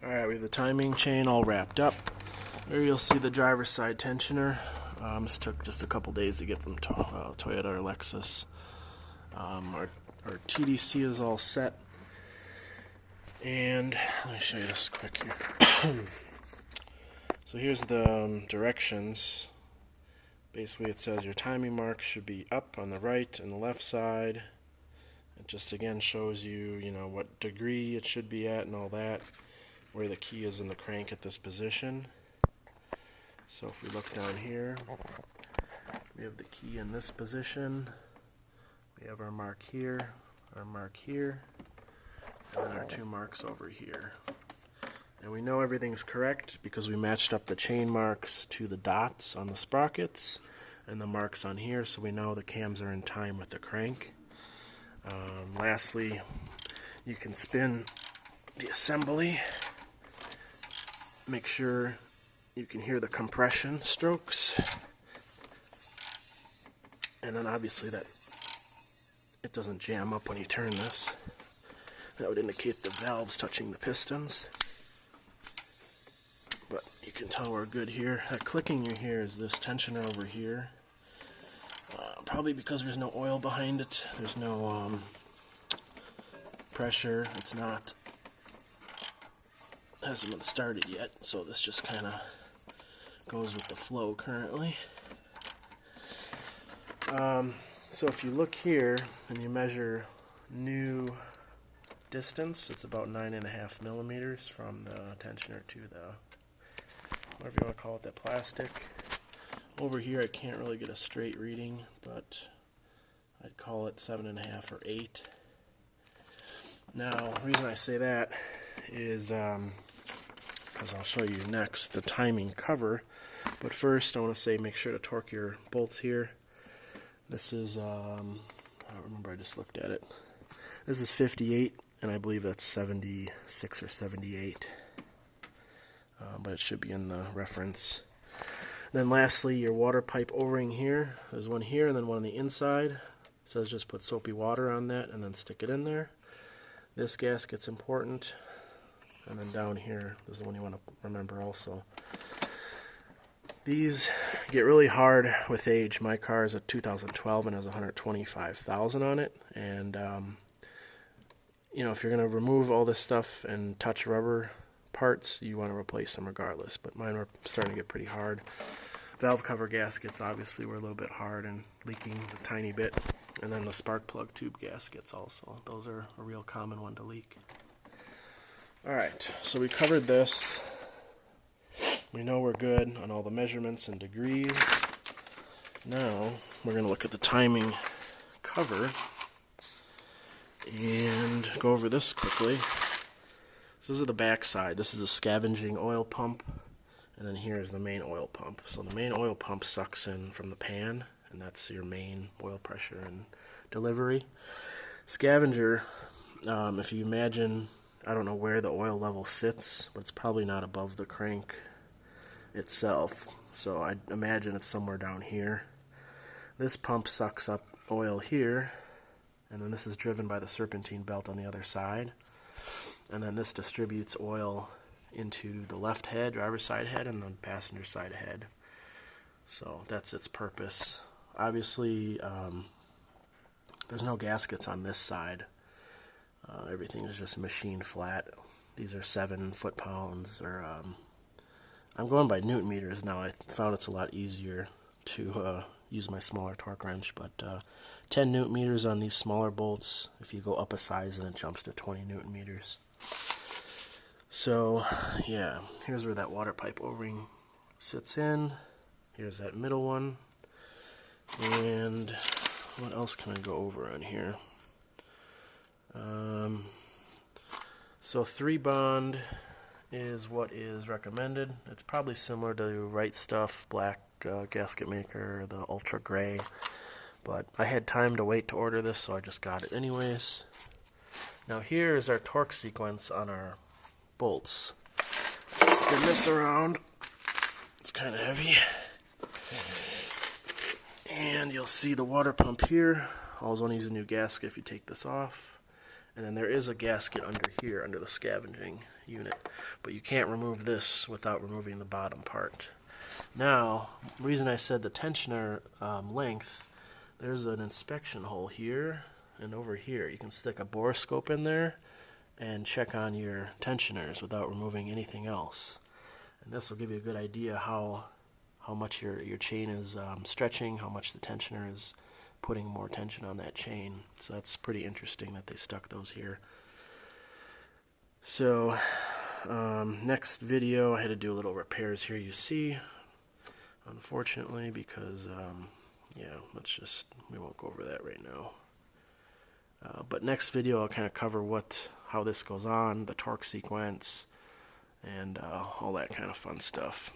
Alright, we have the timing chain all wrapped up. There you'll see the driver's side tensioner. This took just a couple days to get from Toyota or Lexus. Our TDC is all set. And let me show you this quick here. So here's the directions. Basically it says your timing mark should be up on the right and the left side. It just again shows you, what degree it should be at and all that. Where the key is in the crank at this position. So if we look down here, we have the key in this position. We have our mark here, and then our two marks over here. And we know everything's correct because we matched up the chain marks to the dots on the sprockets and the marks on here, so we know the cams are in time with the crank. Lastly, you can spin the assembly. Make sure you can hear the compression strokes, and then obviously that it doesn't jam up when you turn this. That would indicate the valves touching the pistons, but you can tell we're good here. That clicking you hear is this tensioner over here, probably because there's no oil behind it. There's no pressure. Hasn't been started yet, so this just kind of goes with the flow currently. So if you look here and you measure new distance, it's about 9.5 millimeters from the tensioner to the, whatever you want to call it, that plastic. Over here I can't really get a straight reading, but I'd call it 7.5 or 8. Now, the reason I say that is as I'll show you next, the timing cover. But first, I want to say make sure to torque your bolts here. This is, I don't remember, I just looked at it. This is 58, and I believe that's 76 or 78. But it should be in the reference. Then lastly, your water pipe O-ring here. There's one here and then one on the inside. It says just put soapy water on that and then stick it in there. This gasket's important. And then down here, this is the one you want to remember also. These get really hard with age. My car is a 2012 and has 125,000 on it. And, if you're going to remove all this stuff and touch rubber parts, you want to replace them regardless. But mine were starting to get pretty hard. Valve cover gaskets obviously were a little bit hard and leaking a tiny bit. And then the spark plug tube gaskets also. Those are a real common one to leak. Alright, so we covered this. We know we're good on all the measurements and degrees. Now we're going to look at the timing cover and go over this quickly. So this is the back side. This is a scavenging oil pump, and then here is the main oil pump. So the main oil pump sucks in from the pan, and that's your main oil pressure and delivery. Scavenger, if you imagine, I don't know where the oil level sits, but it's probably not above the crank itself. So I imagine it's somewhere down here. This pump sucks up oil here, and then this is driven by the serpentine belt on the other side. And then this distributes oil into the left head, driver's side head, and the passenger side head. So that's its purpose. Obviously, there's no gaskets on this side. Everything is just machine flat. These are 7 foot-pounds, or I'm going by Newton meters now. I found it's a lot easier to use my smaller torque wrench, but 10 Newton meters on these smaller bolts. If you go up a size, then it jumps to 20 Newton meters. So, yeah, here's where that water pipe O-ring sits in. Here's that middle one. And what else can I go over on here? So 3-bond is what is recommended. It's probably similar to Right Stuff, black gasket maker, the ultra gray. But I had time to wait to order this, so I just got it anyways. Now here is our torque sequence on our bolts. Spin this around. It's kind of heavy. And you'll see the water pump here. Always want to use a new gasket if you take this off. And then there is a gasket under here, under the scavenging unit. But you can't remove this without removing the bottom part. Now, the reason I said the tensioner length, there's an inspection hole here and over here. You can stick a borescope in there and check on your tensioners without removing anything else. And this will give you a good idea how much your chain is stretching, how much the tensioner is putting more tension on that chain. So that's pretty interesting that they stuck those here. So next video I had to do a little repairs here, you see, unfortunately, because yeah, we won't go over that right now. But next video I'll kind of cover how this goes on, the torque sequence, and all that kind of fun stuff.